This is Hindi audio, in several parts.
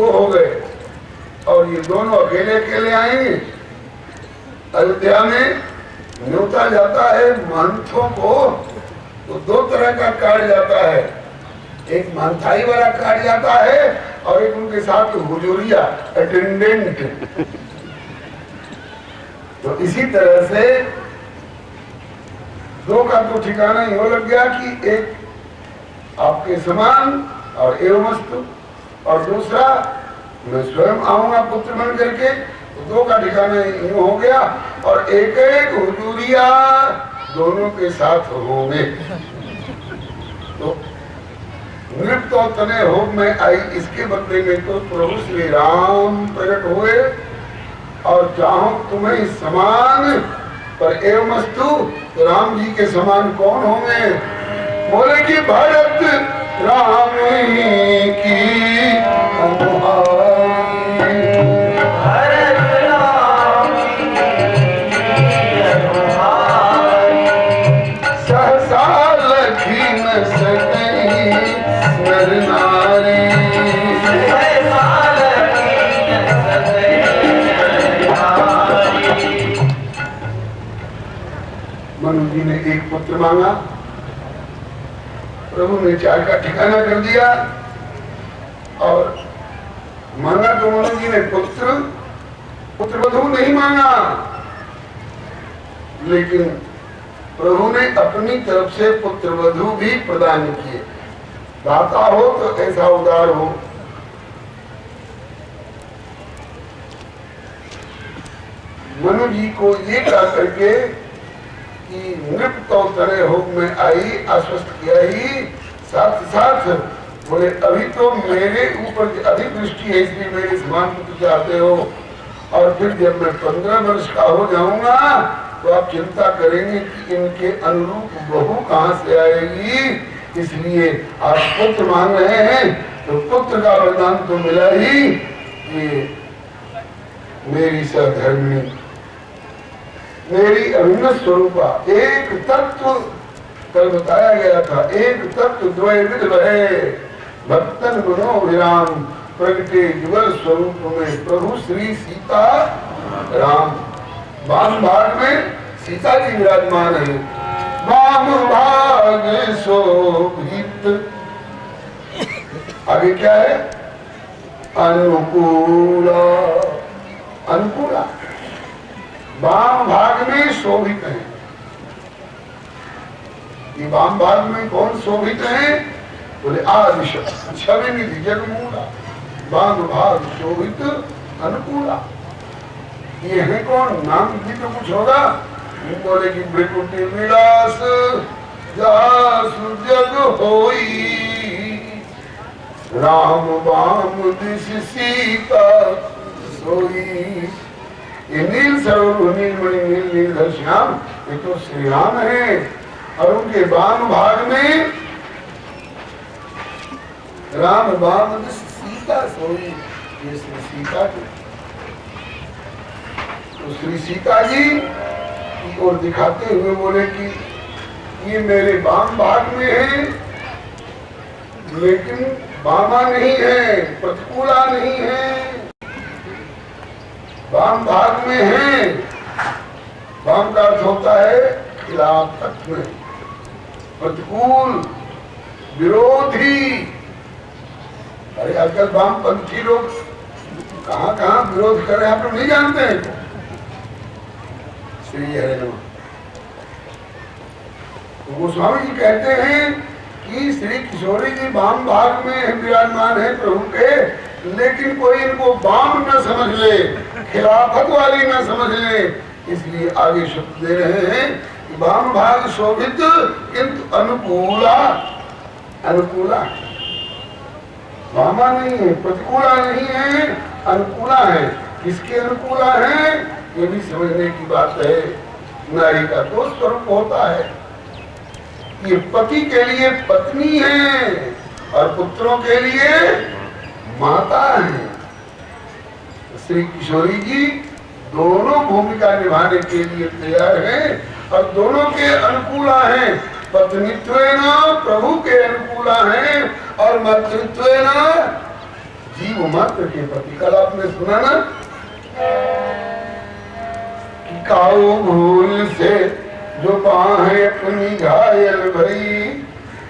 दो हो गए और ये दोनों अकेले अकेले आएंगे। अयोध्या में न्योता जाता है महंतों को तो दो तरह का कार्ड जाता है, एक महंताई वाला कार्ड जाता है और एक उनके साथ हुजूरिया अटेंडेंट। तो इसी तरह से दो का तो ठिकाना ही हो लग गया कि एक आपके समान और एवमस्तु और दूसरा मैं स्वयं आऊंगा पुत्र बन करके, तो दो का ठिकाना यूं हो गया और एक एक हुजूरिया दोनों के साथ होंगे। तो नृत्य और तने हो में आई, इसके बदले में तो प्रभु श्री राम प्रकट हुए और चाहो तुम्हें समान पर एवमस्तु, तो राम जी के समान कौन होंगे? बोले कि भरत राम की सहसा लखी न सके नर नारी। मनु जी ने एक पुत्र मांगा, प्रभु ने चार का ठिकाना कर दिया और मांगा तो मनु जी ने पुत्रवधू नहीं मांगा, लेकिन प्रभु ने अपनी तरफ से पुत्रवधू भी प्रदान किए। दाता हो तो ऐसा उदार हो। मनु जी को ये कह करके कि नृप तो तरह हो में आई, आश्वस्त किया ही, साथ साथ बोले अभी तो मेरे ऊपर अधिक दृष्टि है इसलिए मेरे समान पुत्र चाहते हो, और फिर जब मैं 15 वर्ष का हो जाऊंगा तो आप चिंता करेंगे कि इनके अनुरूप बहू कहां से आएगी, इसलिए आप पुत्र मांग रहे हैं। तो पुत्र का वरदान तो मिला ही कि मेरी सहधर्मिणी, मेरी अभिन्न स्वरूपा, एक तत्व कल बताया गया था, एक तत्व द्वैविध भय भक्तन गुणों विराम प्रगटे जुगल स्वरूप में प्रभु श्री सीता राम। वाम भाग में सीता जी विराजमान है, वाम भाग शोभित। आगे क्या है? अनुकूला, अनुकूला वाम भाग में शोभित है। ये वाम भाग में कौन शोभित है? बोले आदि छवि निधि जगमूला, वाम भाग शोभित अनुकूला। ये है कौन? नाम भी तो कुछ होगा। बोले कि भृकुटि विलास जासु जग होई, राम वाम दिश सीता सोई। ये नील सरोवर, नीलमणि, नील नीलधर श्याम, ये तो श्री राम है। और उनके वाम भाग में राम वाम दिश सीता सोई, ये श्री सीता की। तो श्री सीता जी की ओर दिखाते हुए बोले कि ये मेरे वाम भाग में है, लेकिन वामा नहीं है, प्रतिकूला नहीं है, वाम भाग में है। वाम का अर्थ होता है खिलाफत में, प्रतिकूल, विरोधी। अरे आजकल वामपंथी लोग कहाँ कहाँ विरोध कर रहे हैं आप लोग नहीं जानते हैं। श्री हरे नमः। तो गोस्वामी जी कहते हैं कि श्री किशोरी जी वाम भाग में विराजमान है प्रभु के, लेकिन कोई इनको वाम न समझ ले, खिलाफत वाली न समझ ले, इसलिए आगे शब्द दे रहे हैं कि वाम भाग शोभित किंतु अनुकूला। अनुकूला, वामा नहीं है, प्रतिकूला नहीं है, अनुकूला है। किसके अनुकूला है ये भी समझने की बात है। नारी का दो स्वरूप होता है, ये पति के लिए पत्नी है और पुत्रों के लिए माता है। श्री किशोरी जी दोनों भूमिका निभाने के लिए तैयार हैं और दोनों के अनुकूला हैं। पत्नीत्वेन प्रभु के अनुकूला हैं और मातृत्वेन जीव मात्र के प्रति। कल आपने सुना ना कि काऊ भूल से जो बाहें अपनी घायल भई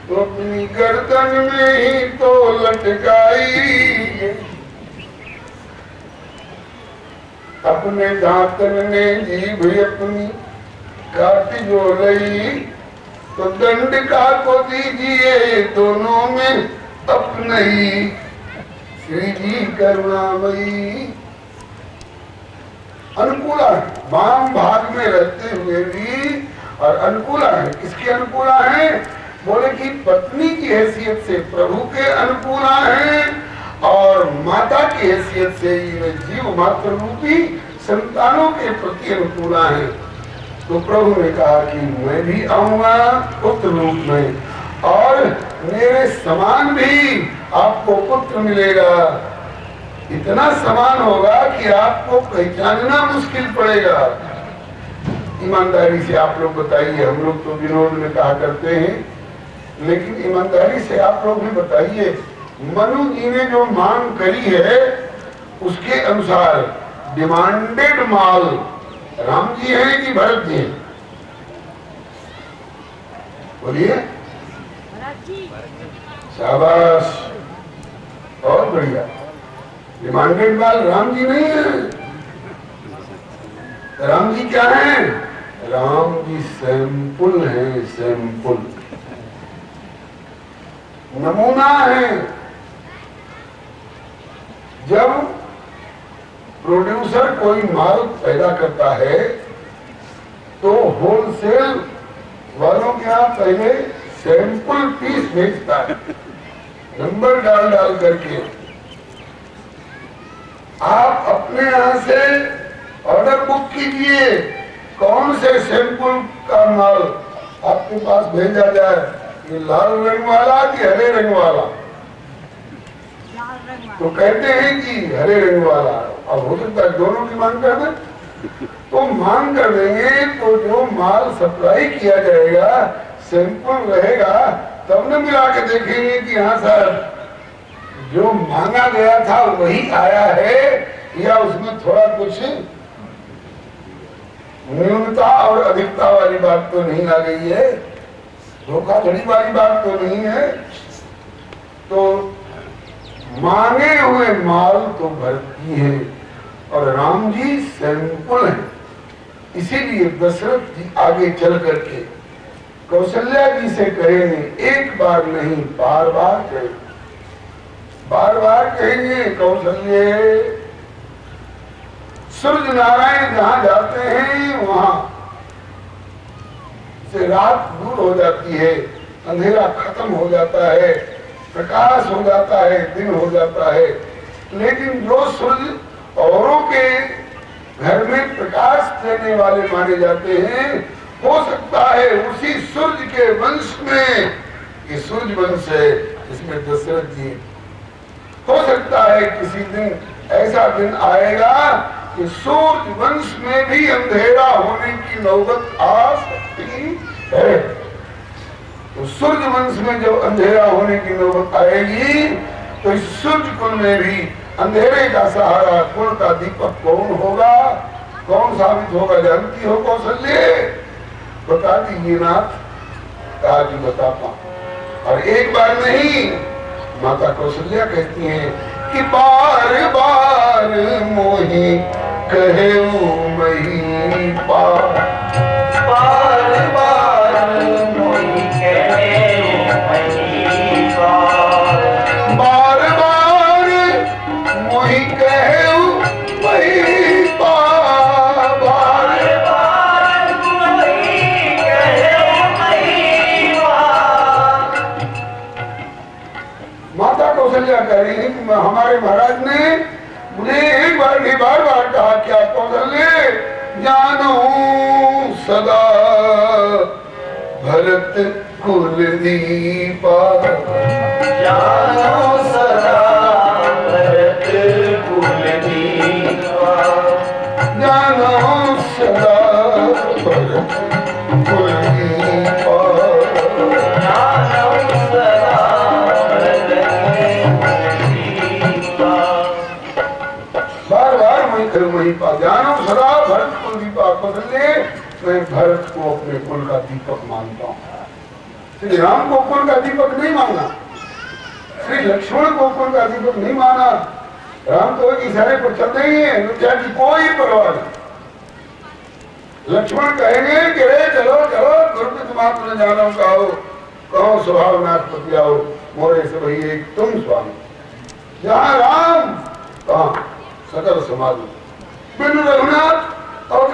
तो अपनी गर्दन में ही तो लटकाई, अपने दांतन ने जीभ अपनी काट जो लई तो दंड का को दीजिए दोनों में अपना ही श्री जी करुणामयी। अनुकूला है, वाम भाग में रहते हुए भी और अनुकूला है। किसके अनुकूला है? बोले कि पत्नी की हैसियत से प्रभु के अनुकूला है और माता की हैसियत से जीव मात्र रूपी संतानों के प्रति अनुकूला है। तो प्रभु ने कहा कि मैं भी आऊंगा पुत्र रूप में और मेरे समान भी आपको पुत्र मिलेगा। इतना समान होगा कि आपको पहचानना मुश्किल पड़ेगा। ईमानदारी से आप लोग बताइए, हम लोग तो विनोद में कहा करते हैं, लेकिन ईमानदारी से आप लोग भी बताइए, मनु जी ने जो मांग करी है उसके अनुसार डिमांडेड माल राम जी हैं कि भरत जी हैं? बोलिए। शाबाश, बहुत बढ़िया। डिमांडेड माल राम जी नहीं है। राम जी क्या है? राम जी सैंपल है, सैंपल, नमूना है। जब प्रोड्यूसर कोई माल पैदा करता है तो होलसेल वालों के यहाँ पहले सैंपल पीस भेजता है, नंबर डाल डाल करके। आप अपने यहाँ से ऑर्डर बुक कीजिए, कौन से सैंपल का माल आपके पास भेजा जाए, ये लाल रंग वाला कि हरे रंग वाला? तो कहते हैं कि हरे रंग वाला। अब हो सकता है दोनों की मांग कर दें, तो मांग कर देंगे तो जो माल सप्लाई किया जाएगा सैंपल रहेगा, तब न मिला के देखेंगे कि हाँ सर जो मांगा गया था वही आया है या उसमें थोड़ा कुछ न्यूनता और अधिकता वाली बात तो नहीं आ गई है, धोखाधड़ी वाली बात तो नहीं है। तो मांगे हुए माल तो भरती है और राम जी सैंपल है। इसीलिए दशरथ जी आगे चल करके कौशल्या जी से कहेंगे, एक बार नहीं बार बार कहेंगे, बार बार कहेंगे कौशल्य। सूर्य नारायण जहां जाते हैं वहां से रात दूर हो जाती है, अंधेरा खत्म हो जाता है, प्रकाश हो जाता है, दिन हो जाता है। लेकिन जो सूर्य औरों के घर में प्रकाश देने वाले माने जाते हैं, हो सकता है उसी सूर्य के वंश में, ये सूर्य वंश है जिसमें दशरथ जी, हो सकता है किसी दिन ऐसा दिन आएगा कि सूर्य वंश में भी अंधेरा होने की नौबत आ सकती है। तो सूर्य वंश में जब अंधेरा होने की नौबत आएगी तो इस सूर्य कुल में भी अंधेरे का सहारा, कुल का दीपक कौन होगा, कौन साबित होगा जानती हो कौशल्य? बता दीजिए नाथ। आज बताता। और एक बार नहीं, माता कौशल्या कहती हैं कि बार बार मोही कहे मही पार, बार बार मोही कहे मही पार, बार बार मोही कहे मही पार, बार बार मोही कहे मही पार। माता कौशल्या कह रही है कि हमारे महाराज ने मुझे एक बार नहीं बार बार कहा, क्या कौशल्य? जानो सदा भरत कुल दीपा, जानो सदा भरत कुल दीपा, जानो सदा भरत कुल दीपा, जानो सदा भरत कुल दीपा। भरत को अपने कुल का दीपक मानता हूं। श्री राम को कुल का दीपक नहीं माना, श्री लक्ष्मण को कुल का दीपक नहीं माना। राम तो एक इशारे पर चलते ही है, अयोध्या की कोई परवाह नहीं। लक्ष्मण कहेंगे कि रे चलो चलो गुरु मात्र जानो कहो, कहो स्वभाव नाथ पति आओ, मोरे से वही एक तुम स्वामी। जहाँ राम कहाँ सकल समाधि, बिनु रघुनाथ और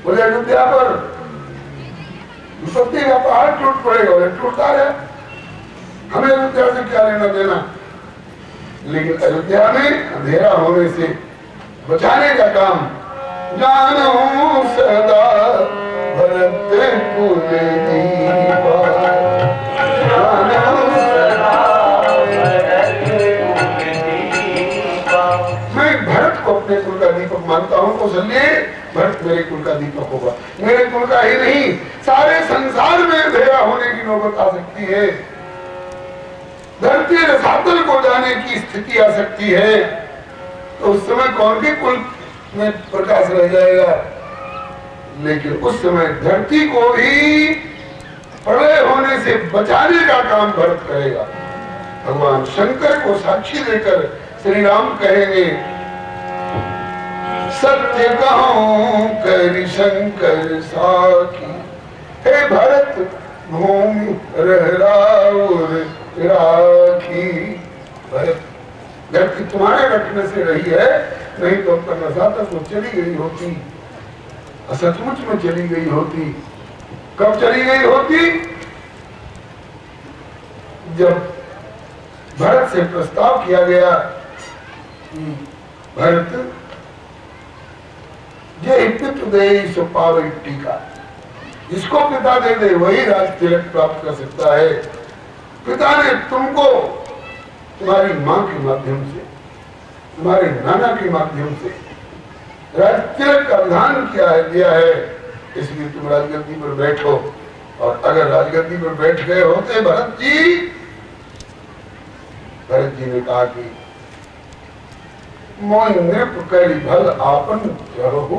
बोले अयोध्या पर विपत्ति का पहाड़ टूट पड़ेगा, टूटता है, हमें अयोध्या से क्या लेना देना। लेकिन अयोध्या में अंधेरा होने से बचाने का काम, जानो सदा भरत कुल दीपा, जानो सदा भरत कुल दीपा। मैं भरत को अपने कुल का दीपक मानता हूँ, तो इसलिए भरत मेरे कुल का दीपक होगा। मेरे कुल का ही नहीं, सारे संसार में अंधेरा होने की नौबत आ सकती है, धरती रसातल को जाने की स्थिति आ सकती है, तो उस समय कौन के कुल में प्रकाश रह जाएगा। लेकिन उस समय धरती को भी प्रलय होने से बचाने का काम भरत करेगा। भगवान शंकर को साक्षी देकर श्री राम कहेंगे, सत्य कहूं कर शंकर साखी, हे भरत भूमि रहराउर राखी। भरत धरती तुम्हारे रखने से रही है, नहीं तो अब नशा तक वो चली गई होती, सचमुच में चली गई होती। कब चली गई होती? जब भरत से प्रस्ताव किया गया कि भरत जे पितु दे सो पावे टीका, जिसको पिता दे दे वही राज तिलक प्राप्त कर सकता है। पिता ने तुमको तुम्हारी माँ के माध्यम से, तुम्हारे नाना के माध्यम से राज तिलक का विधान किया है, दिया है, इसलिए तुम राजगद्दी पर बैठो। और अगर राजगद्दी पर बैठ गए होते भरत जी ने कहा कि मोह नृप करी भल आपन चरहु,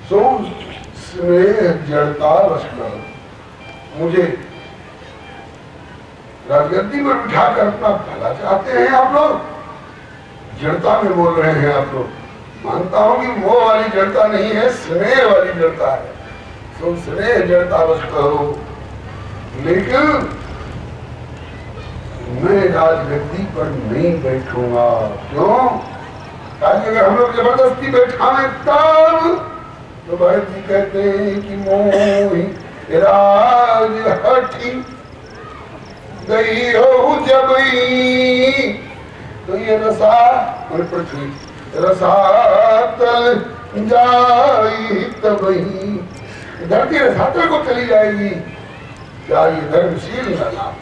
सो स्नेह जड़ता वस्त्र। मुझे राजगद्दी पर बिठाकर अपना भला चाहते हैं आप लोग, जड़ता में बोल रहे हैं आप लोग। मानता हूं कि मोह वाली जड़ता नहीं है, स्नेह वाली जड़ता है, तो स्नेह जड़ता वस्त्र हो। लेकिन मैं राजगद्दी पर नहीं बैठूंगा। क्यों? ताकि अगर हम लोग जबरदस्ती बैठावे तब तो भरत जी कहते हैं कि मोहि राज हठी गई हो जबई, तो ये रसा और पृथ्वी रसातल जाई तबई, धरती रसातल को चली जाएगी। क्या ये धर्मशील ना?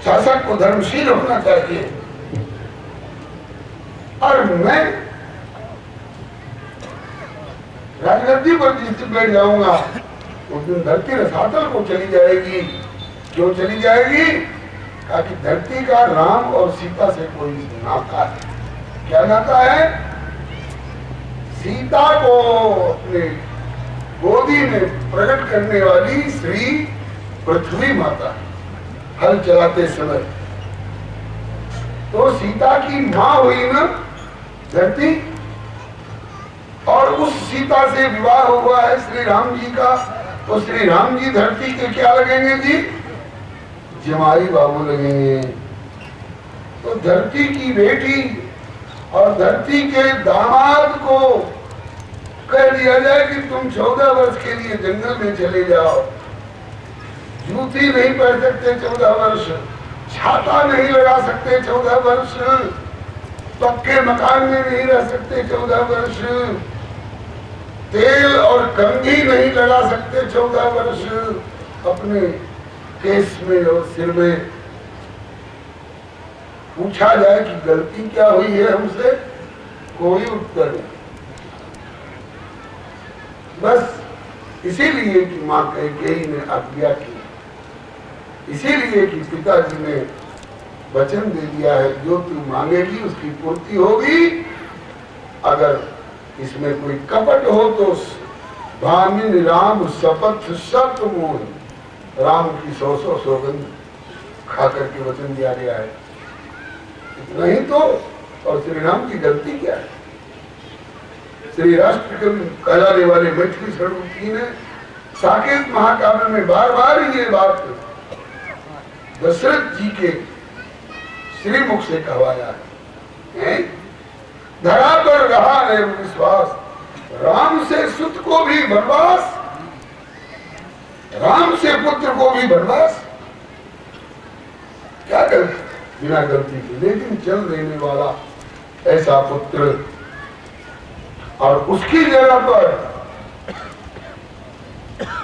शासक को धर्मशील होना चाहिए। और मैं राजगद्दी पर जिस दिन बैठ जाऊंगा उस दिन धरती रसातल को चली जाएगी। क्यों चली जाएगी? ताकि धरती का राम और सीता से कोई नाता है। क्या नाता है? सीता को अपने गोदी में प्रकट करने वाली श्री पृथ्वी माता, हल चलाते समय तो सीता की मां हुई ना धरती, और उस सीता से विवाह हुआ है श्री राम जी का, तो श्री राम जी धरती के क्या लगेंगे जी? जमाई बाबू लगेंगे। तो धरती की बेटी और धरती के दामाद को कह दिया जाए कि तुम 14 वर्ष के लिए जंगल में चले जाओ, जूती नहीं पहन सकते 14 वर्ष, छाता नहीं लगा सकते 14 वर्ष, पक्के मकान में नहीं रह सकते 14 वर्ष, तेल और कंघी नहीं लगा सकते 14 वर्ष अपने केस में और सिर में। पूछा जाए कि गलती क्या हुई है हमसे, कोई उत्तर नहीं। बस इसीलिए कि मां कैकेयी ने आज्ञा की, इसीलिए कि पिताजी ने वचन दे दिया है जो तू मांगेगी उसकी पूर्ति होगी। अगर इसमें कोई कपट हो तो भामिन राम शपथ सत मोह, राम की 100 सौगंध खा करके वचन दिया गया है, इतना ही तो। और श्री राम की गलती क्या है? श्री राष्ट्र कहलाने वाले मैथिली स्वरूपी ने साकेत महाकाव्य में बार बार ये बात दशरथ जी के श्री मुख से कहवाया है। धरा पर रहा है विश्वास, राम से सुत को भी वनवास, राम से पुत्र को भी वनवास। क्या गलती, बिना गलती के, लेकिन चल देने वाला ऐसा पुत्र। और उसकी जगह पर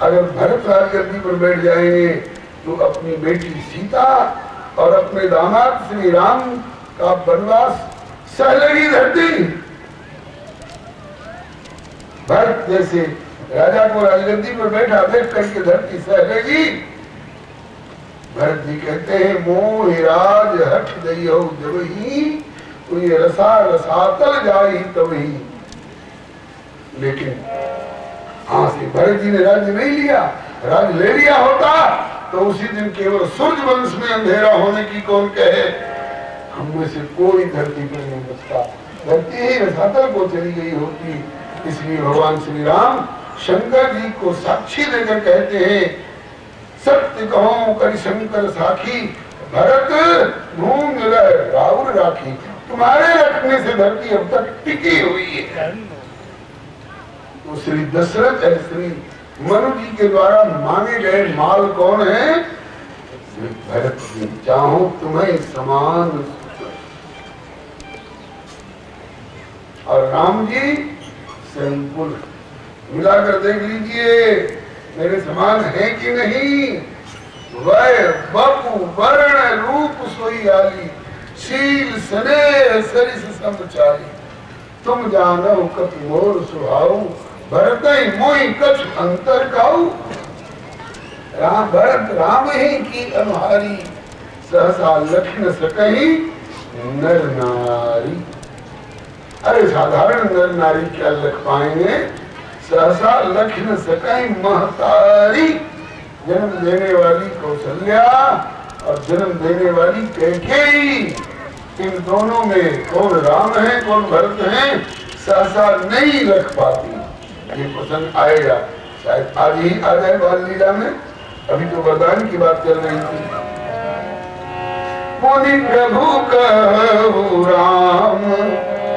अगर भरत राजगद्दी पर बैठ जाएंगे तो अपनी बेटी सीता और अपने दामाद श्री राम का वनवास सहलगी धरती। भरत जैसे राजा को राजगद्दी पर बैठा देख करके धरती सहलगी। भरत जी कहते हैं मोह राज हठ दइयो जब ही, तो ये रसा रसातल जाई तब ही। लेकिन हाँ से भरत जी ने राज्य नहीं लिया, राज्य ले लिया होता तो उसी दिन केवल सूर्य वंश में अंधेरा होने की कौन कहे। हम में से कोई धरती पर नहीं बचता, धरती ही रसातल को चली गई होती। इसलिए भगवान श्री राम शंकर जी को साक्षी देकर कहते हैं सत्य कहो कर शंकर साखी, भरत घूम राहुल राखी। तुम्हारे रखने से धरती अब तक टिकी हुई है। तो श्री दशरथ श्री मनु जी के द्वारा मांगे गए माल कौन है? भरत जी। चाहो तुम्हें समान, और राम जी संकुल। मिलाकर देख लीजिए मेरे समान है कि नहीं। वह बपु वर्ण रूप सोई आली, शील स्नेह सरिस समचारी। तुम जानो कप मोर सुहाऊ, भरत मोहि कछ अंतर काऊ। राम भरत राम ही की अनुहारी, सहसा लख न सकहि नर नारी। अरे साधारण नर नारी क्या लख पाएंगे, सहसा लख न सकहि महतारी। जन्म देने वाली कौशल्या और जन्म देने वाली कैकेयी, इन दोनों में कौन राम है कौन भरत है सहसा नहीं रख पाती। ये पसंद आएगा शायद आज ही आ जाए बाल लीला में। अभी तो वरदान की बात चल रही थी। मुनि प्रभु कहु राम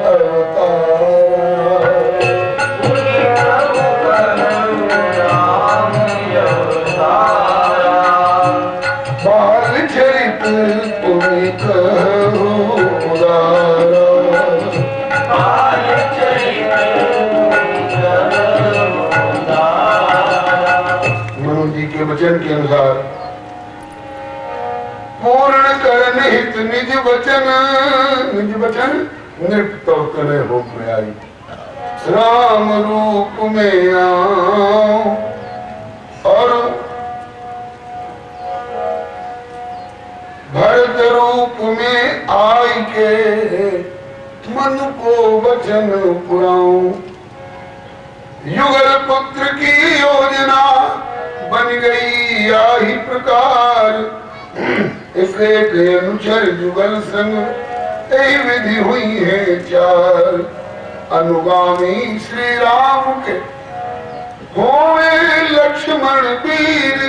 अवतार, बाल चरित पुनि कहु उदारा। मनु जी के वचन के अनुसार पूर्ण कर निहित निज वचन, निज वचन नृत्य करे हो आई। राम रूप में आओ और भरत रूप में आई के मन को वचन पुराऊं। युगल पुत्र की योजना बन गई आही प्रकार, एक अनुचर युगल संग यही विधि हुई है चार। अनुगामी श्री राम के होवे लक्ष्मण वीर,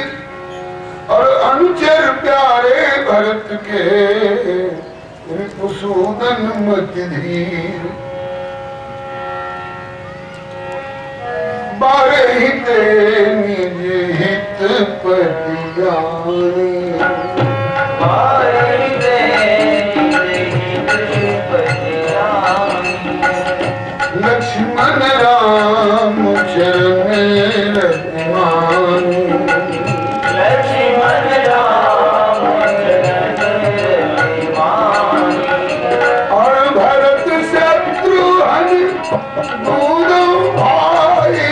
और अनुचर प्यारे भरत के रिपुसूदन मति धीर। बारे हित निज हित पति जानी, बारे हित निज हित पति जानी। लक्ष्मण राम चरण रतिमानी, लक्ष्मण राम चरण रतिमानी। और भरत शत्रुघ्न दोनों भाई,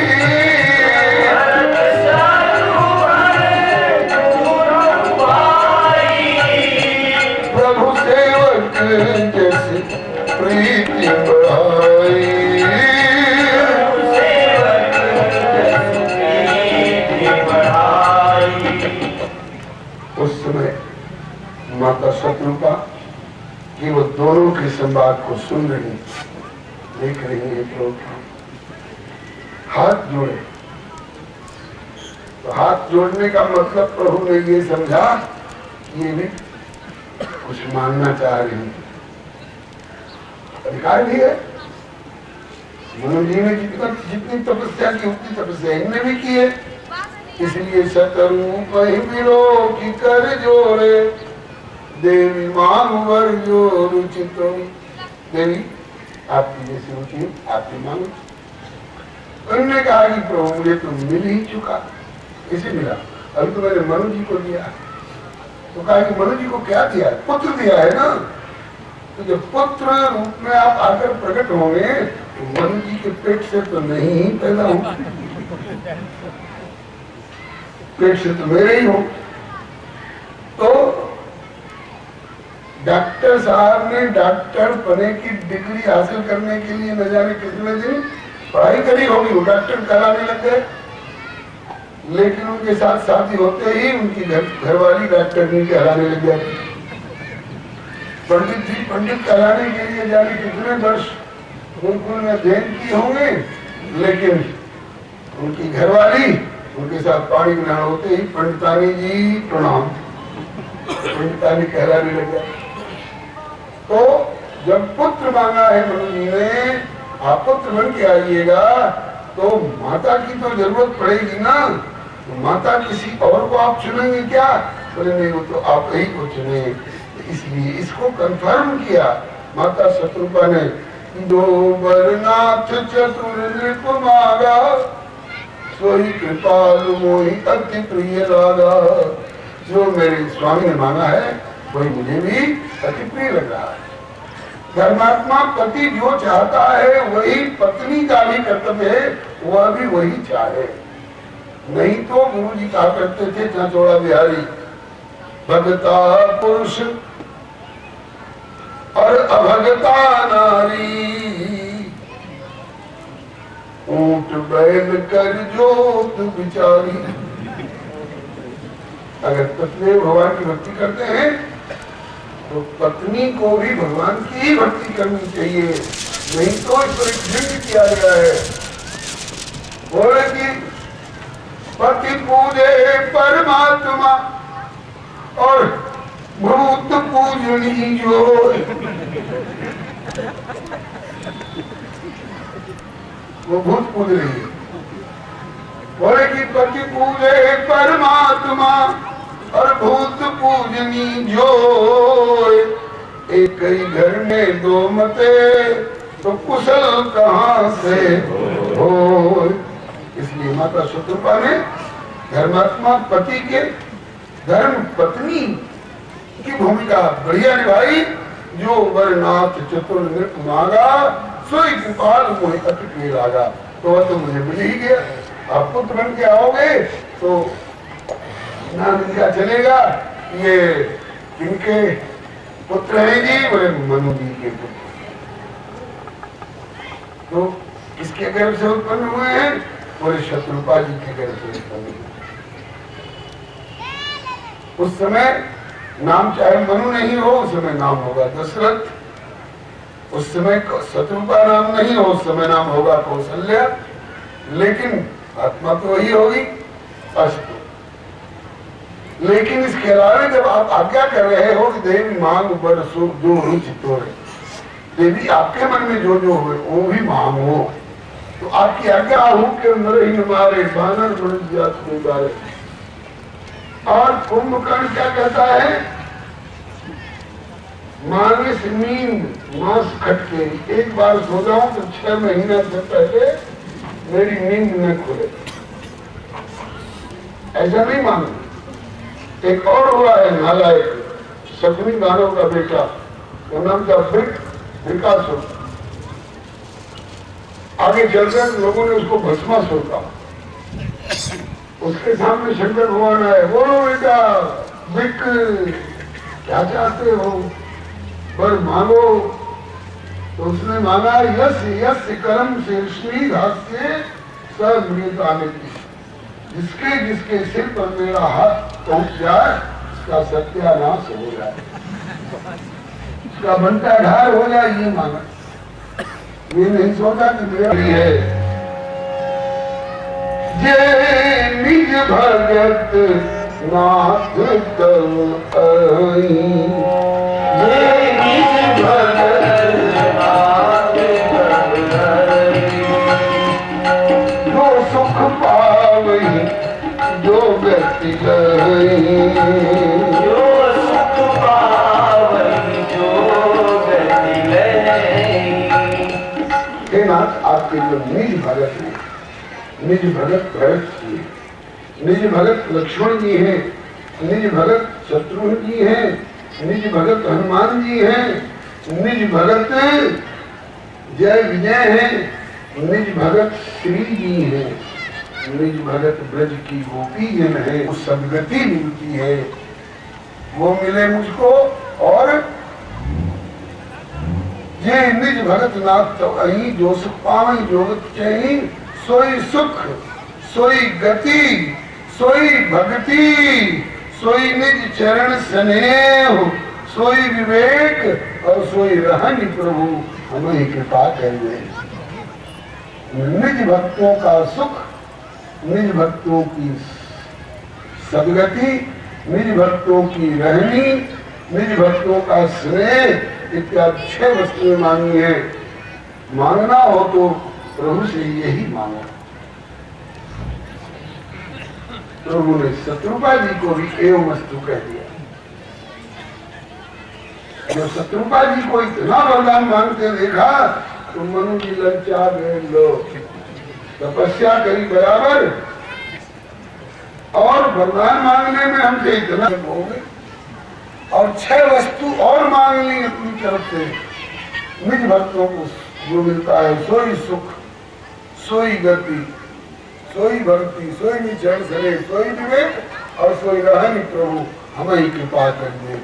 शत्रुपा कि वो दोनों के संवाद को सुन रही, देख रही है। प्रभु हाथ जोड़े, तो हाथ जोड़ने का मतलब प्रभु ने ये समझा ये भी कुछ मांगना चाह रही है, अधिकार भी है। मनु जी ने जितनी तपस्या की उतनी तपस्या इनने भी की है, इसलिए शतरूप मिलो की कर जोड़े देवी मांग वर जो रुचित। देवी आपकी जैसी रुचि आपकी मांग। उन्होंने कहा कि प्रभु मुझे तो मिल ही चुका, इसे मिला, अभी तो मैंने मनु जी को दिया। तो कहा कि मनु जी को क्या दिया है? पुत्र दिया है ना। तो जब पुत्र रूप में आप आकर प्रकट होंगे तो मनु जी के पेट से तो नहीं पैदा हो, पेट से तो मेरे ही हो। तो डॉक्टर साहब ने डॉक्टर बने की डिग्री हासिल करने के लिए न जाने कितने दिन पढ़ाई करी होगी, वो डॉक्टर कराने लग गए। लेकिन उनके साथ शादी होते ही उनकी घरवाली डॉक्टर नहीं कहलाने लग गया। पंडित जी पंडित कहलाने के लिए जाने कितने वर्ष गुरुकुल में अध्ययन किए होंगे, लेकिन उनकी घरवाली उनके साथ पानी मिलाना होते ही पंडितानी जी प्रणाम, पंडितानी कहलाने लग गया। तो जब पुत्र मांगा है मनु जी ने, आप पुत्र बन के आइएगा, तो माता की तो जरूरत पड़ेगी ना। तो माता किसी और को आप चुनेंगे क्या? बोले नहीं, वो तो आप ही को चुने। इसलिए इसको कंफर्म किया माता शत्रुपा ने, दो बरनाथ चतुर नृप मांगा सोई कृपाल मोहि अति प्रिय लागा। जो मेरे स्वामी ने मांगा है वही मुझे भी अति प्रिय लग रहा है। धर्मात्मा पति जो चाहता है वही पत्नी का भी कर्तव्य है, वह भी वही चाहे। नहीं तो गुरु जी कहा करते थे चाचौड़ा बिहारी, भगता पुरुष और अभगता नारी, ऊंट बैल कर जोत बिचारी। अगर पत्नी भगवान की भक्ति करते हैं तो पत्नी को भी भगवान की ही भक्ति करनी चाहिए, नहीं तो इस पर एक झंड किया गया है। बोले कि पति पूजे परमात्मा और भूत पूजनी जो। वो भूत पूज रही है। बोले कि पति पूजे परमात्मा और भूत पूजनी जो, एक ही घर में दो मते तो कुशल कहाँ से हो। इसलिए माता शत्रुपा ने धर्मात्मा पति के धर्म पत्नी की भूमिका बढ़िया निभाई। जो वरनाथ चतुर नृप मांगा सोई कृपाल मोहि अति प्रिय लागा। तो वह तो मुझे मिल ही गया। आप पुत्र बन के आओगे तो नाम इनका चलेगा, ये इनके पुत्र हैं जी, बोले मनु जी के पुत्र। तो किसके गर्भ से उत्पन्न हुए हैं? बोले शत्रुपा जी के गर्भ से उत्पन्न हुए। उस समय नाम चाहे मनु नहीं हो, उस समय नाम होगा दशरथ। उस समय शत्रुपा नाम नहीं हो, उस समय नाम होगा कौशल्या। लेकिन आत्मा तो वही होगी अस्तु। लेकिन इसके अलावा जब आप आज्ञा कर रहे हो कि देवी मांग बर सुख जो रुचि तोरे, देवी आपके मन में जो जो हो वो भी मांगो। तो आपकी आज्ञा हो के अंदर ही हमारे बानर बन जाते। और कुंभकर्ण क्या कहता है? मानस नींद मांस खटके, एक बार सो जाऊं तो 6 महीने से पहले मेरी नींद न खुले, ऐसा नहीं मानो। एक और हुआ है नालायक, शकुनी दानव का बेटा, वो नाम था विकासुर। आगे चलकर लोगों ने उसको भस्मासुर कहा। उसके सामने शंकर भगवान आए, बोलो बेटा विक क्या चाहते हो, पर मांगो। तो उसने मांगा यस यस कर्म से श्री हास्य सब आने की, जिसके जिसके सिर पर मेरा हाथ पहुंच जाए उसका सत्यानाश हो जाए, उसका बनता ढार हो जाए, ये माना। ये नहीं सोचा कि मेरा है जे निज भगत नाथ तव आई, जे निज भगत नाथ तव आई, जो सुख पावई जो व्यक्ति गई, जो सुख पावई जो व्यक्ति गई। हे नाथ, आपके जो निज भगत हैं, निज भगत भरत जी, निज भगत लक्ष्मण जी हैं, निज भगत शत्रुघ्न जी हैं, निज भगत हनुमान जी हैं, निज भगत जय विजय हैं, निज भगत श्री जी हैं, निज भगत ब्रज की गोपी जन है। वो सदगति मिलती है, वो मिले मुझको। और ये निज भगत नाथ तो अही जो सुख पावई जोगत चही, सोई सुख सोई गति सोई भक्ति, सोई निज चरण स्नेह, सोई विवेक और सोई रहनि प्रभु हमें कृपा कर दे। निज भक्तों का सुख, निज भक्तों की सदगति, निज भक्तों की रहनी, निज भक्तों का स्नेह इत्यादि 6 वस्तुएं मांगी है। मांगना हो तो प्रभु से यही मांगो। प्रभु ने शत्रुपा जी को भी एवं वस्तु कह दिया। जब शत्रुपा जी को इतना वरदान मांगते देखा तो मनु जी ललचा गए, लो तपस्या करी बराबर और वरदान मांगने में हमसे इतना हो गए, और 6 वस्तु और मांग ली अपनी तरफ से। निज भक्तों को जो मिलता है सोई सुख सोई गति सोई भक्ति सोई निचरण सरे सोई विवेक और सोई रहनि प्रभु हमें ही कृपा कर दे।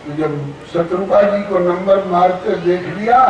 तो जब शत्रुपा जी को नंबर मारते देख लिया